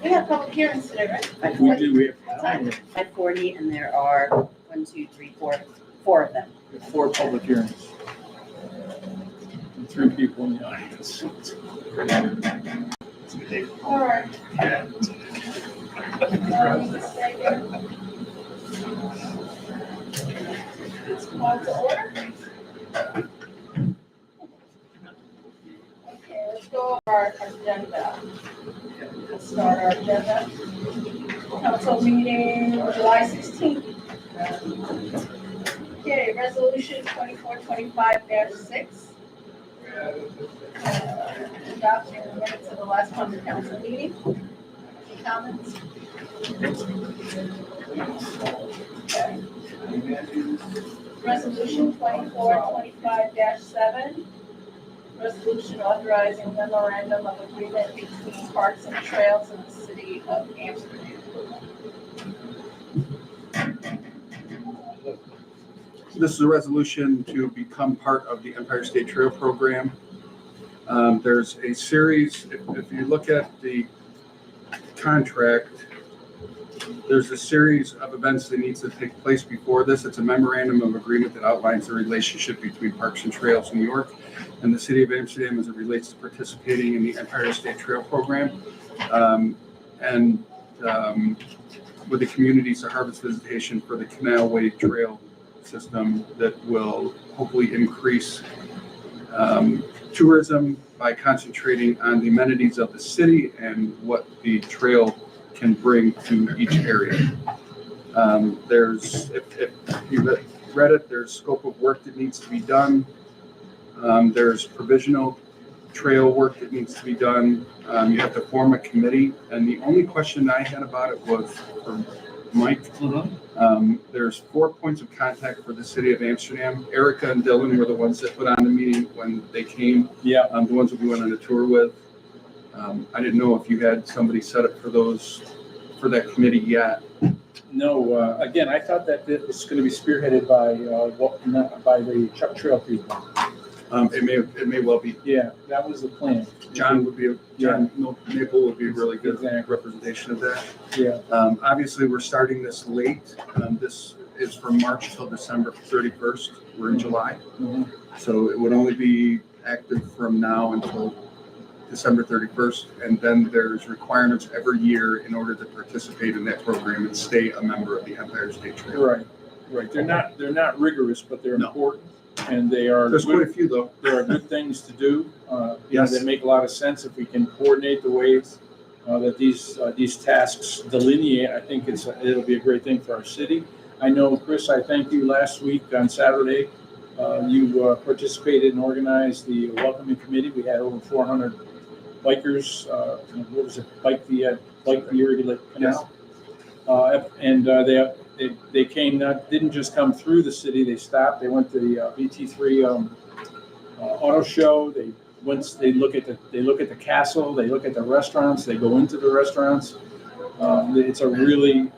We have public hearings today, right? We do, we What time? have 5:40, and there are 4 of them. 4 public hearings. And 3 people in the audience. All right. Let's call to order. Okay, let's go over our agenda. Let's start our agenda. Council meeting July 16th. Okay, resolution 2425-6. Adopting the minutes of the last public council meeting. Any comments? Okay. Resolution 2425-7. Resolution authorizing memorandum of agreement between Parks and Trails and the City of Amsterdam. This is a resolution to become part of the Empire State Trail Program. There's a series, if you look at the contract, there's a series of events that needs to take place before this. It's a memorandum of agreement that outlines the relationship between Parks and Trails New York and the City of Amsterdam as it relates to participating in the Empire State Trail Program. With the communities, a harvest visitation for the Canalway Trail system that will hopefully increase tourism by concentrating on the amenities of the city and what the trail can bring to each area. There's, if you read it, there's scope of work that needs to be done. There's provisional trail work that needs to be done. You have to form a committee, and the only question I had about it was for Mike. There's 4 points of contact for the City of Amsterdam. Erica and Dylan were the ones that put on the meeting when they came. Yeah. The ones that we went on a tour with. I didn't know if you had somebody set up for that committee yet. No, again, I thought that it was going to be spearheaded by the Chuck Trail people. It may well be. Yeah, that was the plan. John Maple would be a really good representation of that. Yeah. Obviously, we're starting this late. This is from March till December 31st. We're in July. Mm-hmm. So it would only be active from now until December 31st. And then there's requirements every year in order to participate in that program and stay a member of the Empire State Trail. Right. They're not rigorous, but they're important. And they are. There's quite a few though. There are good things to do. Yes. They make a lot of sense if we can coordinate the ways that these tasks delineate. I think it'll be a great thing for our city. I know, Chris, I thank you last week on Saturday. You participated and organized the welcoming committee. We had over 400 bikers. What was it? Bike the Erie Canal. Yes. They came, didn't just come through the city. They stopped. They went to the VT3 auto show. They look at the castle. They look at the restaurants. They go into the restaurants. It's a real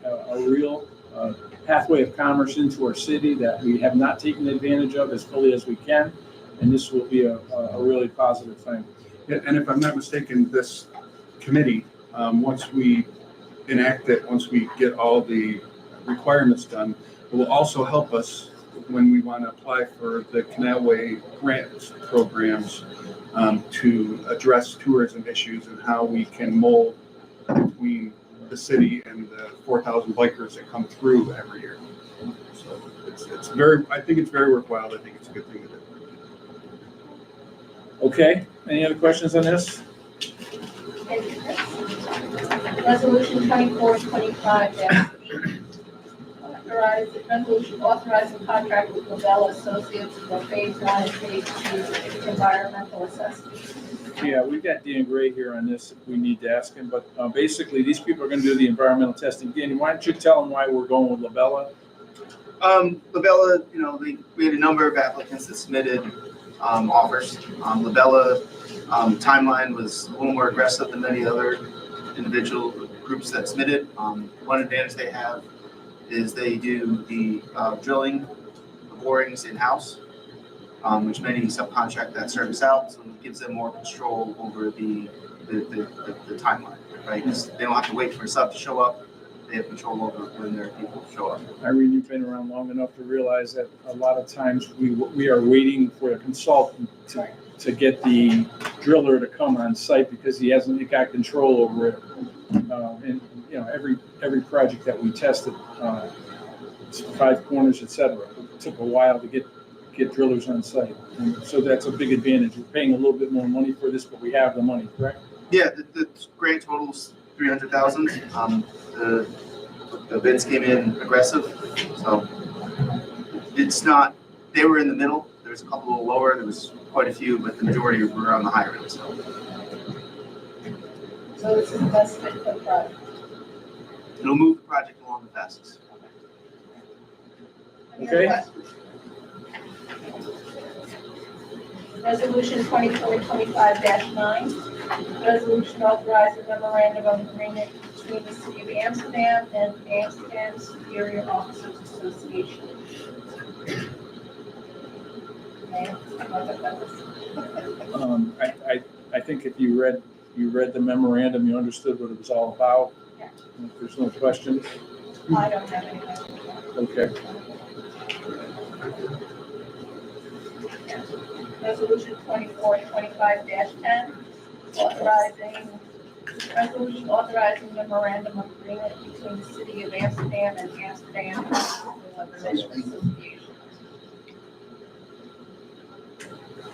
pathway of commerce into our city that we have not taken advantage of as fully as we can. And this will be a really positive thing. Yeah, and if I'm not mistaken, this committee, once we enact it, once we get all the requirements done, it will also help us when we want to apply for the Canalway grants programs to address tourism issues and how we can mold between the city and the 4,000 bikers that come through every year. So I think it's very worthwhile. I think it's a good thing to do. Okay, any other questions on this? Resolution 2425-8. Resolution authorizing contract with Lavelle Associates for phase 1 and phase 2 environmental assessment. Yeah, we've got Dan Gray here on this if we need to ask him, but basically these people are going to do the environmental testing. Dan, why don't you tell them why we're going with Lavella? Lavella, we had a number of applicants that submitted offers. Lavella timeline was a little more aggressive than many other individual groups that submitted. One advantage they have is they do the drilling, the borings in-house. which many subcontract that service out, so it gives them more control over the timeline, right? 'Cause they don't have to wait for a sub to show up, they have control over when their people show up. Irene, you've been around long enough to realize that a lot of times we are waiting for a consultant to get the driller to come on site because he hasn't got control over it. And, you know, every project that we tested, Five Corners, et cetera, it took a while to get drillers on site. And so that's a big advantage. We're paying a little bit more money for this, but we have the money, correct? Yeah, the grant totals 300,000. The bids came in aggressive, so it's not, they were in the middle. There's a couple lower, there was quite a few, but the majority were on the higher end, so. So this is the best fit for the project. It'll move the project along the fastest. Any other Okay. questions? Resolution 2425-9, resolution authorizing memorandum of agreement between the City of Amsterdam and Amsterdam Superior Officers Association. Okay, I'm not gonna this. I think if you read the memorandum, you understood what it was all about. Yeah. If there's no questions, I don't have anything. okay. Resolution 2425-10, authorizing memorandum of agreement between the City of Amsterdam and Amsterdam Association.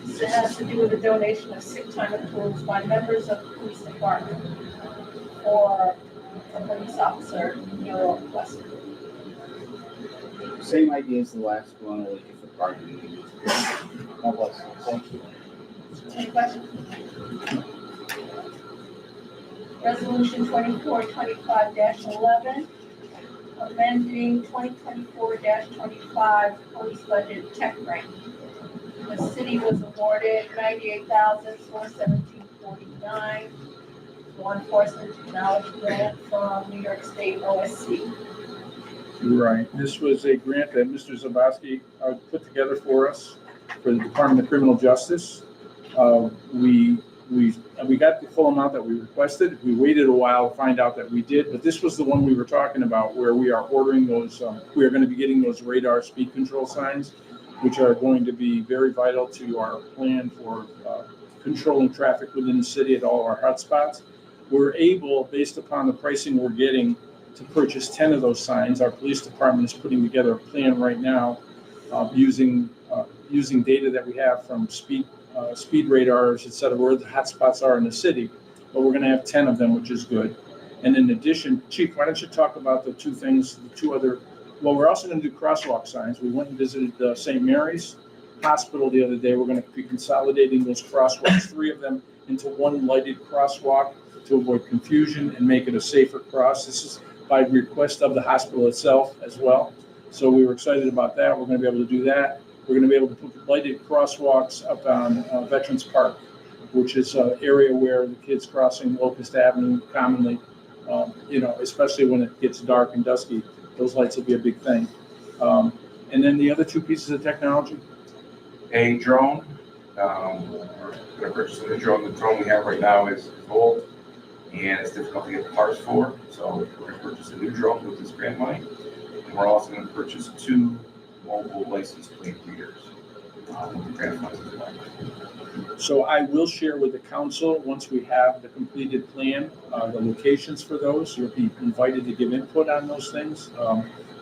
This has to do with the donation of sick time accruals by members of the police department or a police officer, Neil West. Same idea as the last one, only if the parking. God bless you. Thank you. Any questions? Resolution 2425-11, amending 2024-25 police budget tech grant. The city was awarded $98,417.49 law enforcement technology grant from New York State OSC. Right. This was a grant that Mr. Zabowski put together for us for the Department of Criminal Justice. We got the full amount that we requested. We waited a while to find out that we did, but this was the one we were talking about where we are ordering those, we are going to be getting those radar speed control signs, which are going to be very vital to our plan for controlling traffic within the city at all our hotspots. We're able, based upon the pricing we're getting, to purchase 10 of those signs. Our police department is putting together a plan right now using data that we have from speed radars, et cetera, where the hotspots are in the city. But we're going to have 10 of them, which is good. And in addition, Chief, why don't you talk about the two other, well, we're also going to do crosswalk signs. We went and visited St. Mary's Hospital the other day. We're going to be consolidating those crosswalks, 3 of them, into one lighted crosswalk to avoid confusion and make it a safer cross. This is by request of the hospital itself as well. So we were excited about that. We're going to be able to do that. We're going to be able to put lighted crosswalks up on Veterans Park, which is an area where the kids crossing Locust Avenue commonly, especially when it gets dark and dusky, those lights will be a big thing. And then the other 2 pieces of technology. A drone. We're going to purchase a new drone. The drone we have right now is old and it's difficult to get parts for. So we're going to purchase a new drone with this grant money. And we're also going to purchase 2 mobile license plate readers with the grant funds as well. So I will share with the council, once we have the completed plan, the locations for those. You'll be invited to give input on those things.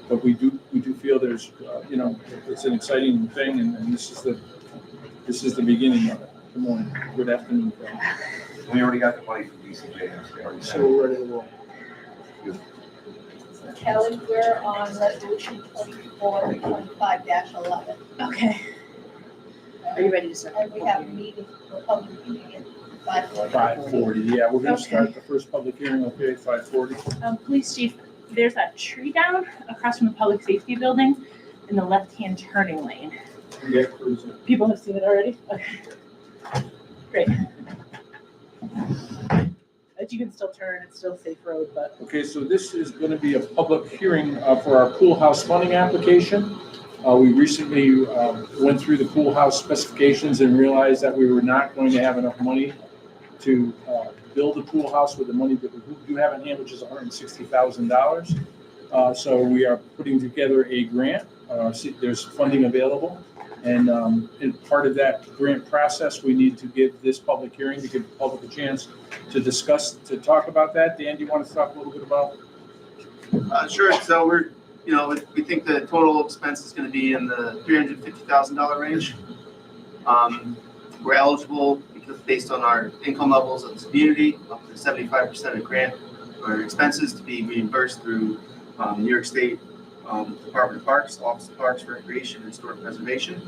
But we do feel there's, it's an exciting thing, and this is the beginning of it. Good morning, good afternoon. We already got the money from DCJ. So we're ready to roll. Kelly, we're on resolution 2425-11. Okay. Are you ready to start? And we have a meeting, a public meeting at 5:40. 5:40, yeah, we're gonna Okay. start the first public hearing, okay, 5:40. Police chief, there's a tree down across from the public safety building in the left-hand turning lane. Yeah, cruising. People have seen it already? Okay. Great. But you can still turn, it's still a safe road, but Okay, so this is gonna be a public hearing for our pool house funding application. We recently went through the pool house specifications and realized that we were not going to have enough money to build a pool house with the money that we do have in hand, which is $160,000. So we are putting together a grant. There's funding available. And in part of that grant process, we need to give this public hearing to give the public a chance to discuss, to talk about that. Dan, do you want to talk a little bit about? Sure. So we think the total expense is going to be in the $350,000 range. We're eligible because based on our income levels of this community, up to 75% of grant or expenses to be reimbursed through New York State Department of Parks, Office of Parks, Recreation, and Historic Preservation.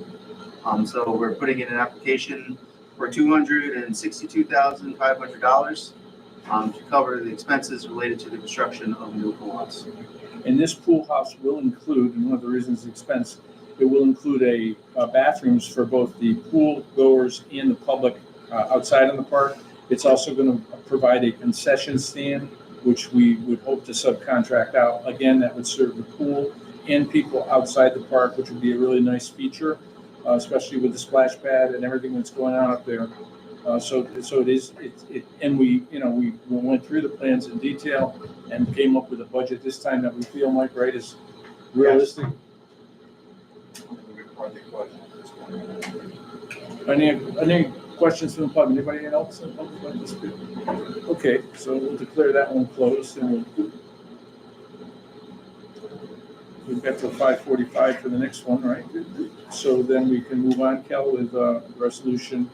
So we're putting in an application for $262,500 to cover the expenses related to the construction of a new pool house. And this pool house will include, and one of the reasons the expense, it will include a bathrooms for both the pool goers and the public outside in the park. It's also going to provide a concession stand, which we would hope to subcontract out. Again, that would serve the pool and people outside the park, which would be a really nice feature, especially with the splash pad and everything that's going on up there. So it is, and we went through the plans in detail and came up with a budget this time that we feel, Mike, right, is realistic. Any questions from the public? Anybody else in the public like to speak? Okay, so we'll declare that one closed, and we've got till 5:45 for the next one, right? So then we can move on, Kel, with resolution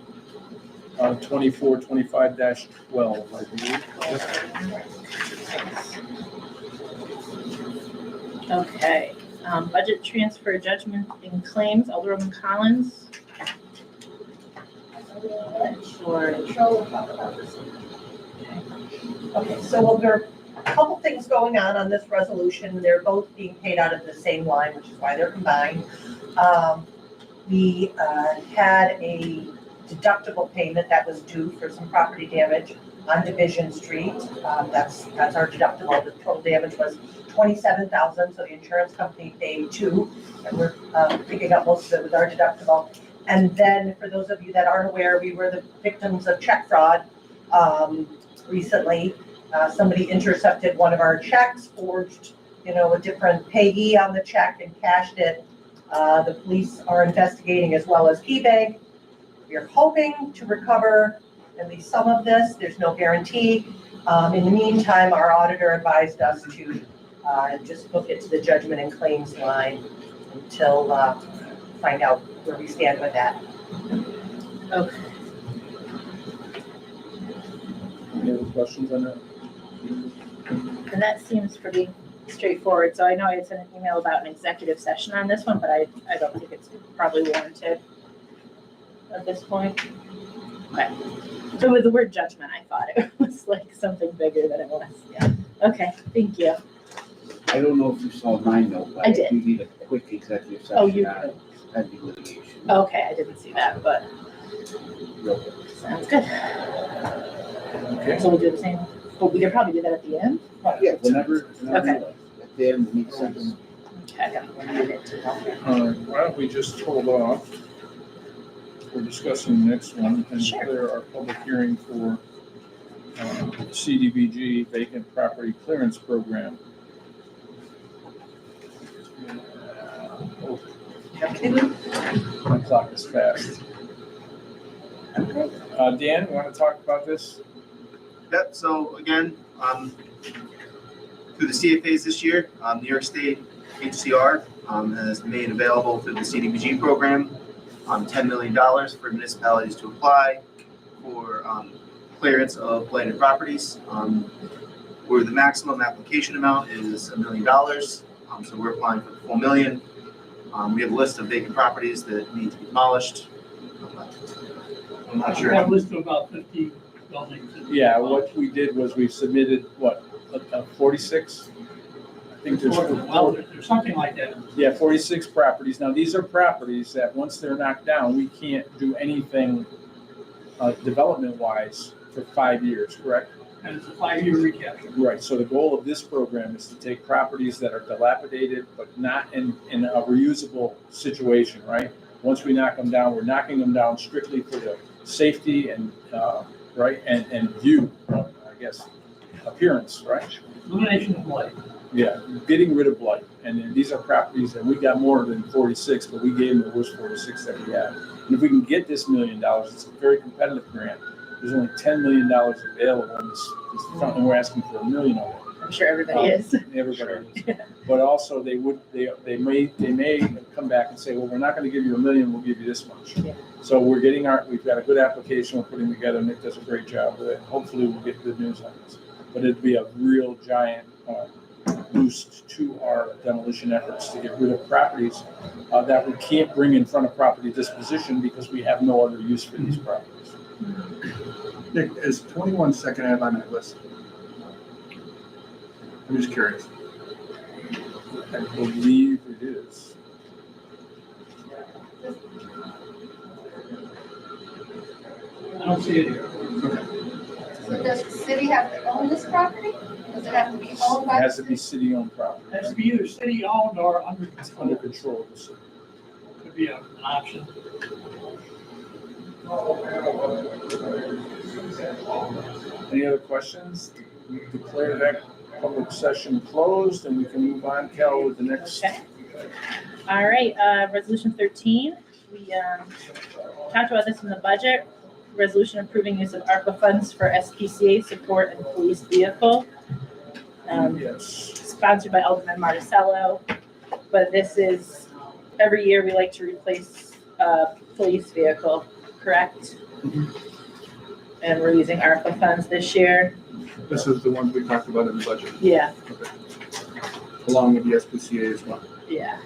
2425-12, I believe. Okay, budget transfer judgment and claims, Alderwoman Collins. Sure. Control will talk about this. Okay, so there are a couple things going on this resolution. They're both being paid out of the same line, which is why they're combined. We had a deductible payment that was due for some property damage on Division Street. That's our deductible. The total damage was $27,000, so the insurance company paid $2,000, and we're picking up most of it with our deductible. And then, for those of you that aren't aware, we were the victims of check fraud recently. Somebody intercepted one of our checks, forged, a different payee on the check and cashed it. The police are investigating as well as KeyBank. We're hoping to recover at least some of this. There's no guarantee. In the meantime, our auditor advised us to just book it to the judgment and claims line until find out where we stand with that. Okay. Any other questions on that? And that seems pretty straightforward. So I know I had sent an email about an executive session on this one, but I don't think it's probably warranted at this point. Okay. So with the word judgment, I thought it was like something bigger than it was. Yeah. Okay. Thank you. I don't know if you saw my note, but I did. we need a quick executive session. Oh, you on did. pending litigation. Okay. I didn't see that, but Real quick. sounds good. Okay. So we'll do the same. But we could probably do that at the end. Yeah, whenever. Okay. At the end, it makes sense. Okay. Why don't we just hold off? We're discussing the next one and Sure. declare our public hearing for CDBG vacant property clearance program. Oh, my clock is fast. Okay. Dan, you want to talk about this? Yep, so again, through the CFAs this year, New York State HCR has made available through the CDBG program $10 million for municipalities to apply for clearance of blighted properties, where the maximum application amount is $1 million. So we're applying for the full $1 million. We have a list of vacant properties that need to be demolished. I'm not sure. Got a list of about 50 buildings. Yeah, what we did was we submitted, 46? I think there's. Well, there's something like that. Yeah, 46 properties. Now, these are properties that once they're knocked down, we can't do anything development-wise for 5 years, correct? And it's a 5-year recapture. Right, so the goal of this program is to take properties that are dilapidated, but not in a reusable situation, right? Once we knock them down, we're knocking them down strictly for the safety and, right, and view, I guess, appearance, right? Elimination of blight. Yeah, getting rid of blight. And then these are properties, and we got more than 46, but we gave them the worst 46 that we had. And if we can get this $1 million, it's a very competitive grant. There's only $10 million available in this fund, and we're asking for $1 million of it. I'm sure everybody is. Everybody is. But also they may come back and say, well, we're not gonna give you $1 million, we'll give you this much. Yeah. So we've got a good application we're putting together. Nick does a great job with it. Hopefully we'll get good news on this. But it'd be a real giant boost to our demolition efforts to get rid of properties that we can't bring in front of property disposition because we have no other use for these properties. Nick, is 21 Second Ave on that list? I'm just curious. I believe it is. I don't see it here. So does the city have to own this property? Does it have to be owned It by? has to be city-owned property. It has to be either city-owned or under Under control. control of the city. Could be an option. Any other questions? We declare that public session closed and we can move on, Cal, with the next. Okay. All right, resolution 13, we talked about this in the budget. Resolution approving use of ARPA funds for SPCA support and police vehicle. Yes. Sponsored by Alderman Marticello. But this is, every year we like to replace a police vehicle, correct? And we're using ARPA funds this year. This is the one we talked about in the budget, Yeah, along with the SPCA as well. yeah.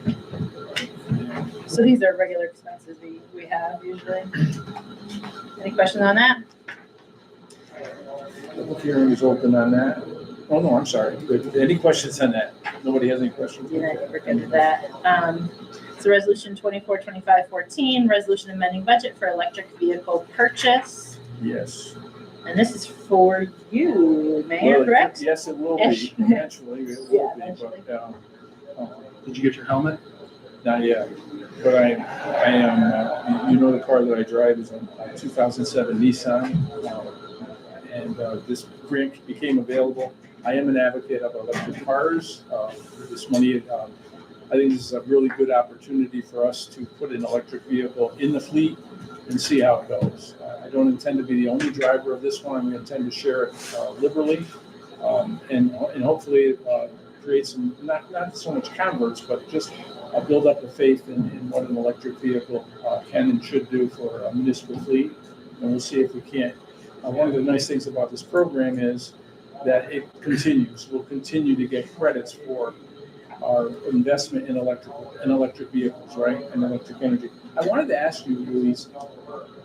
So these are regular expenses we have usually. Any questions on that? Public hearing is open on that. Oh, no, I'm sorry. Any questions on that? Nobody has any questions? Yeah, we're good with that. So resolution 24-25-14, resolution amending budget for electric vehicle purchase. Yes. And this is for you, Mayor, Well, correct? Yes, it will be, Ish. eventually, it Yeah, will be, eventually. but, Did you get your helmet? not yet. But I am, you know, the car that I drive is a 2007 Nissan. And this grant became available. I am an advocate of electric cars. This money, I think this is a really good opportunity for us to put an electric vehicle in the fleet and see how it goes. I don't intend to be the only driver of this one. I intend to share it liberally. And hopefully create some, not so much converts, but just build up the faith in what an electric vehicle can and should do for a municipal fleet. And we'll see if we can't. One of the nice things about this program is that it continues. We'll continue to get credits for our investment in electric vehicles, right, and electric energy. I wanted to ask you, Louise,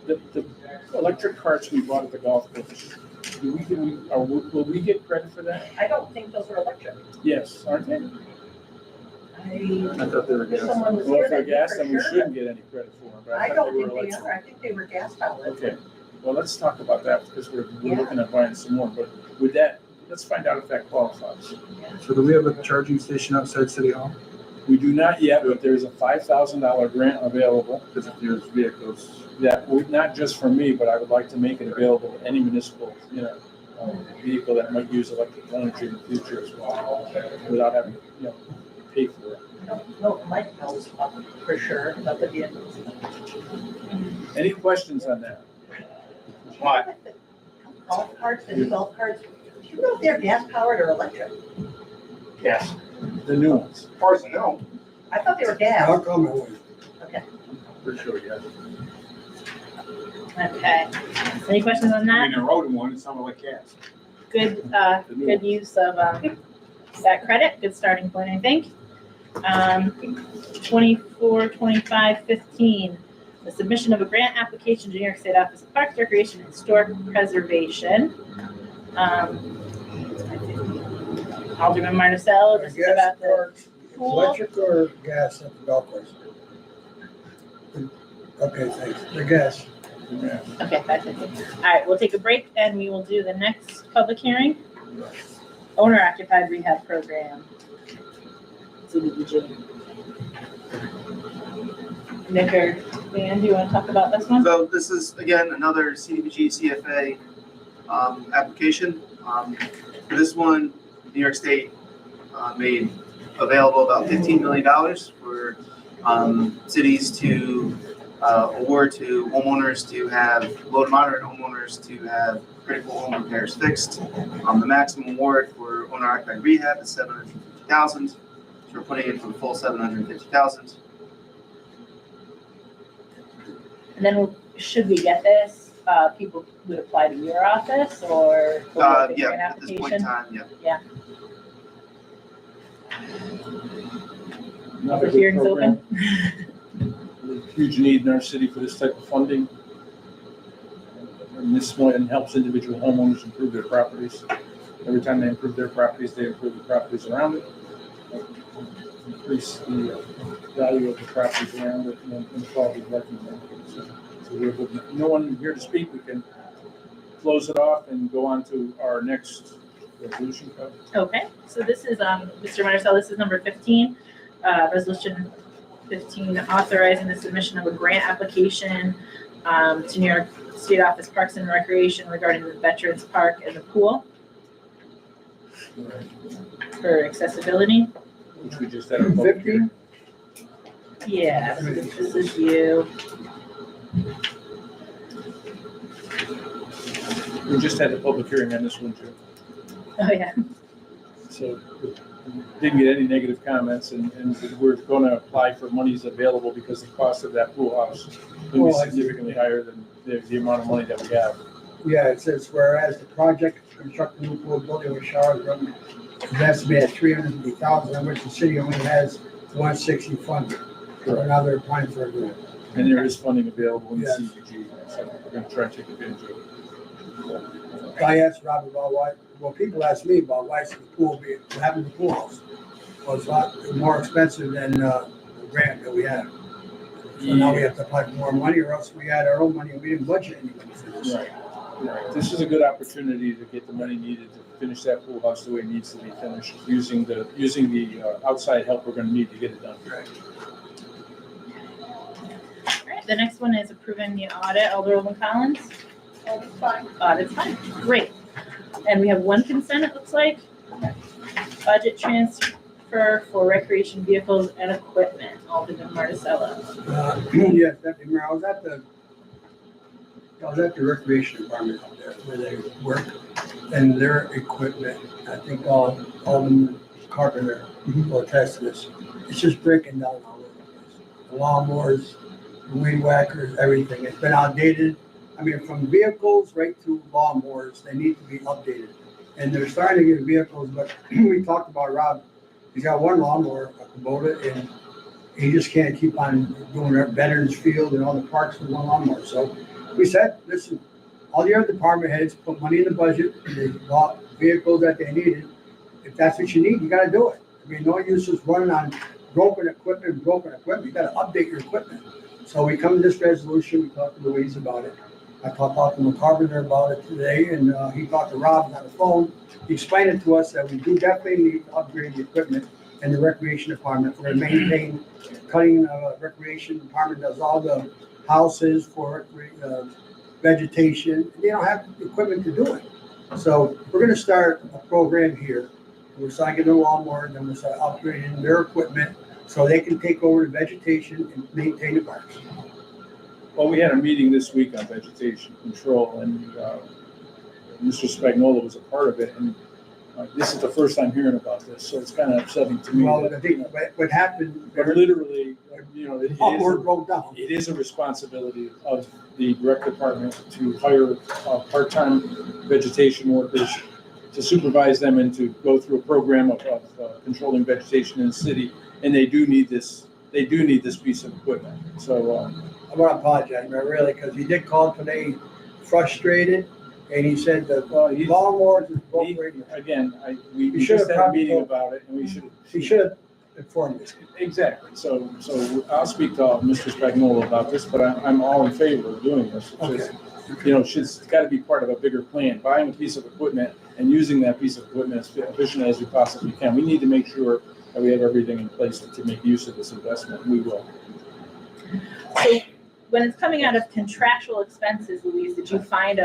the electric carts we bought at the golf course, will we get credit for that? I don't think those are electric. Yes, aren't they? I thought they were If gas. someone was Well, here, if they're they'd gas, for then we sure. shouldn't get any credit for them, but I I thought don't they were think they electric. are. I think they were gas powered. Okay, well, let's talk about that because we're Yeah. looking at buying some more, but with that, let's find out if that qualifies. So do we have a charging station outside City Hall? We do not yet, but there's a $5,000 grant available Because if there's vehicles, that would, not just for me, but I would like to make it available to any municipal, vehicle that might use electric energy in the future as well, without having, pay for it. No, Mike knows for sure about the vehicles. Any questions on that? What? Golf carts and golf carts, do you know if they're gas powered or electric? Yes. The new ones? As far as I know. I thought they were gas. come away? Okay. for sure, yeah. Okay. Any questions on that? I rode in one, it sounded like gas. Good, good use of, that credit, good starting point, I think. 24-25-15, the submission of a grant application to New York State Office of Parks, Recreation, and Historic Preservation. Alderman Marticello, this is about the pool. Electric or gas at the golf course? Okay, thanks. The gas. Yeah. Okay, 5:50. All right, we'll take a break and we will do the next public hearing. Owner occupied rehab program. CDBG. Nick or Dan, do you want to talk about this one? So this is, again, another CDBG CFA application. For this one, New York State made available about $15 million for cities to award to homeowners to have, low to moderate homeowners to have critical home repairs fixed. The maximum award for owner occupied rehab is $750,000. So we're putting in for the full $750,000. And then should we get this, people would apply to your office or? will we have to Yeah, get an at this point in application? time, yeah. Another Public good hearing's program. open. Huge need in our city for this type of funding. And this one helps individual homeowners improve their properties. Every time they improve their properties, they improve the properties around it. Increase the value of the properties around it and the quality of life in the neighborhood. So we have no one here to speak. We can close it off and go on to our next resolution. Okay, so this is, Mr. Marcel, this is number 15, resolution 15, authorizing the submission of a grant application to New York State Office Parks and Recreation regarding the Veterans Park and the pool for accessibility. Which we just had a public hearing. Yeah, so this is you. We just had a public hearing on this one too. Oh, yeah. So didn't get any negative comments and we're going to apply for monies available because the cost of that pool house will be significantly higher than the amount of money that we have. Yeah, it says whereas the project to construct the new pool building with shower room is estimated at $350,000, in which the city only has $160 funded. So now they're applying for a grant. And there is funding available in the Yes. CDBG, so we're going to try and take advantage of it. I asked Rob about why, well, people ask me about why should the pool be, what happened to the pool house? Well, it's a lot more expensive than the grant that we have. So now we have to apply for more money, or else we had our own money and we didn't budget any money for this. Right. Right. This is a good opportunity to get the money needed to finish that pool house the way it needs to be finished, using the outside help we're going to need to get it done. Right. All right, the next one is approving the audit, Alderwoman Collins. That's fine. Audit's fine, great. And we have one consent, it looks like. Budget transfer for recreation vehicles and equipment, Alderman Marticello. Yes, Deputy Mayor, I was at the recreation department up there where they work, and their equipment, I think Alderman Carpenter will attest to this. It's just breaking down all over the place. The lawnmowers, the weed whackers, everything. It's been outdated. I mean, from vehicles right to lawnmowers, they need to be updated. And they're starting to get vehicles, but we talked about Rob. He's got one lawnmower, a Kubota, and he just can't keep on doing our Veterans Field and all the parks with one lawnmower. So we said, listen, all the other department heads put money in the budget. They bought vehicles that they needed. If that's what you need, you gotta do it. I mean, no use just running on broken equipment. You gotta update your equipment. So we come to this resolution, we talked to Louise about it. I talked to McCarpenter about it today, and he talked to Rob on the phone. He explained it to us that we do definitely need to upgrade the equipment in the recreation department. We're maintaining, cutting, recreation department does all the houses for vegetation. They don't have the equipment to do it. So we're gonna start a program here. We're starting to get a lawnmower, then we'll start upgrading their equipment so they can take over the vegetation and maintain the parks. Well, we had a meeting this week on vegetation control, and Mr. Spagnola was a part of it, and this is the first time hearing about this, so it's kind of upsetting to me. Well, I think what happened, But literally, the lawnmower broke down. it is a responsibility of the rec department to hire part-time vegetation workers to supervise them and to go through a program of controlling vegetation in the city, and they do need this piece of equipment, so. I want to apologize, man, really, because he did call today frustrated, and he said the lawnmowers is broke radio. Again, we You should just have had a probably meeting told- about it, and we should. He should have inform you. Exactly. So I'll speak to Mr. Spagnola about this, but I'm all in favor of doing this. It's just, it's got to be part of a bigger plan. Buying a piece of equipment and using that piece of equipment as efficiently as we possibly can. We need to make sure that we have everything in place to make use of this investment. We will. So when it's coming out of contractual expenses, Louise, did you find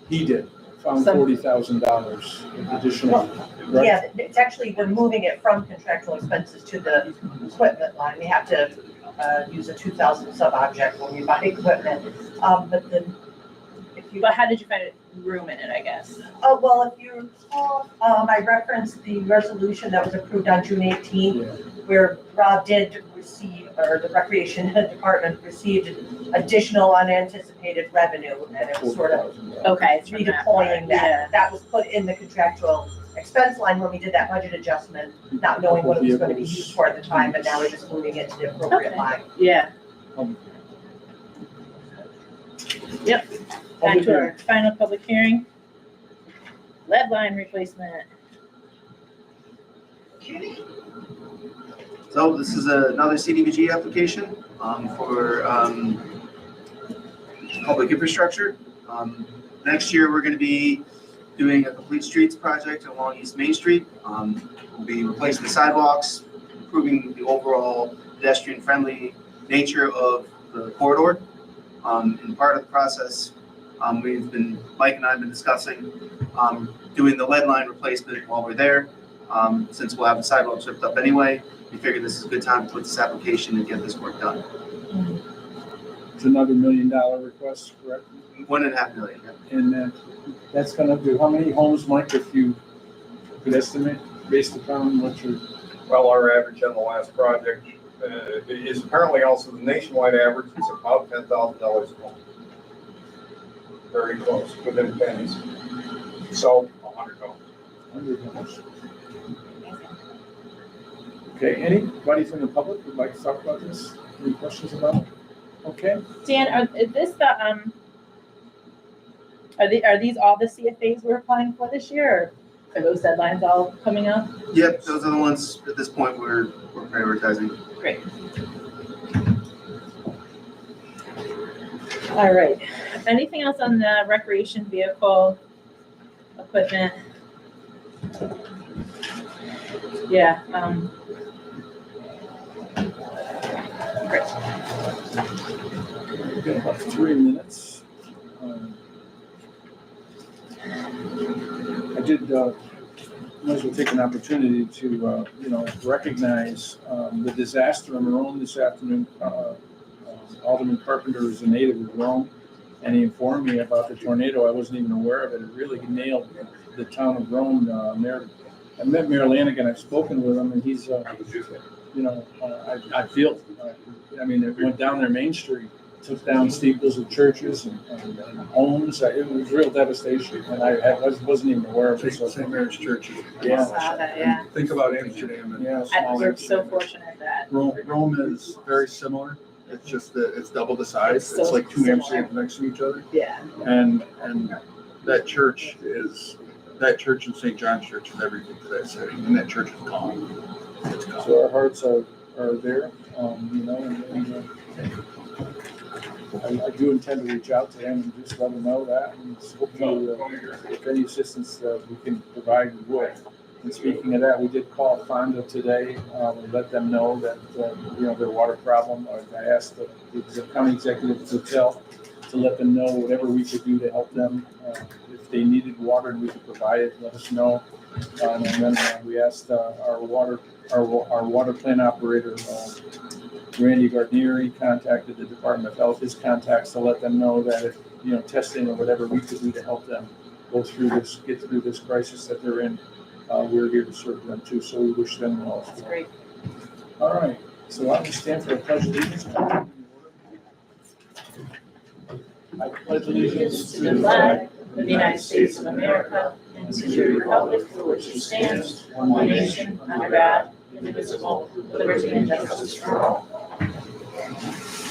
He did. Found Some- $40,000 additional. Right? Yeah, it's actually, we're moving it from contractual expenses to the equipment line. We have to use a 2,000 sub-object when we buy equipment. But then, if you, but how did you find room in it, I guess? oh, well, if you recall, I referenced the resolution that was approved on June 18th, Yeah. where Rob did receive, or the Recreation Department received additional unanticipated revenue, and it was sort of $40,000. Okay. it's from that part. redeploying that. That was put in the contractual expense line when we did that budget adjustment, not knowing what it was going to be used for at the time, but now we're just moving it to the appropriate Okay. line. Yeah. Yep. Back to our final public hearing. Lead line replacement. So this is another CDBG application for public infrastructure. Next year, we're going to be doing a complete streets project along East Main Street. We'll be replacing the sidewalks, improving the overall pedestrian-friendly nature of the corridor. And part of the process, Mike and I have been discussing doing the lead line replacement while we're there. Since we'll have the sidewalks ripped up anyway, we figured this is a good time to put this application and get this work done. It's another $1 million request, correct? 1.5 million. Yeah. And that's gonna do, how many homes, Mike, if you could estimate, based upon what you're, Well, our average on the last project is apparently also the nationwide average. It's about $10,000 a home. Very close, within pennies. So 100 homes. 100 homes. Okay, anybody from the public would like to talk about this? Any questions about it? Okay, Dan, is this the are these all the CFAs we're applying for this year, or are those deadlines all coming up? Yep, those are the ones at this point we're prioritizing. Great. All right. Anything else on the recreation vehicle equipment? Yeah. Great. we've got about 3 minutes. I did, might as well take an opportunity to, recognize the disaster in Rome this afternoon. Alderman Carpenter is a native of Rome, and he informed me about the tornado. I wasn't even aware of it. It really nailed the town of Rome. I met Mayor Lanigan. I've spoken with him, and he's, I feel, it went down their Main Street, took down steeples of churches and homes. It was real devastation, and I wasn't even aware of it. St. Mary's Church. I saw that, yeah. Think about Amsterdam. Yeah. We're so fortunate that. Rome is very similar. It's just that it's double the size. It's so It's like 2 similar. Amsterdams next to each other. Yeah. And that church and St. John's Church is everything to that city. And that church is gone. It's gone. So our hearts are there, I do intend to reach out to him and just let him know that, and hopefully, if any assistance we can provide, we will. And speaking of that, we did call Fonda today, and let them know that, their water problem. I asked the county executive to let them know whatever we could do to help them. If they needed water and we could provide it, let us know. And then we asked our water plant operator, Randy Gardnieri, contacted the Department of Health, his contacts, to let them know that if, testing or whatever we could do to help them get through this crisis that they're in, we're here to serve them too. So we wish them well. That's great. All right. So I will stand for a pledge of allegiance. I pledge allegiance To the flag of the United States of America and to the republic for which it stands, one nation, under God, indivisible, with liberty and justice for all.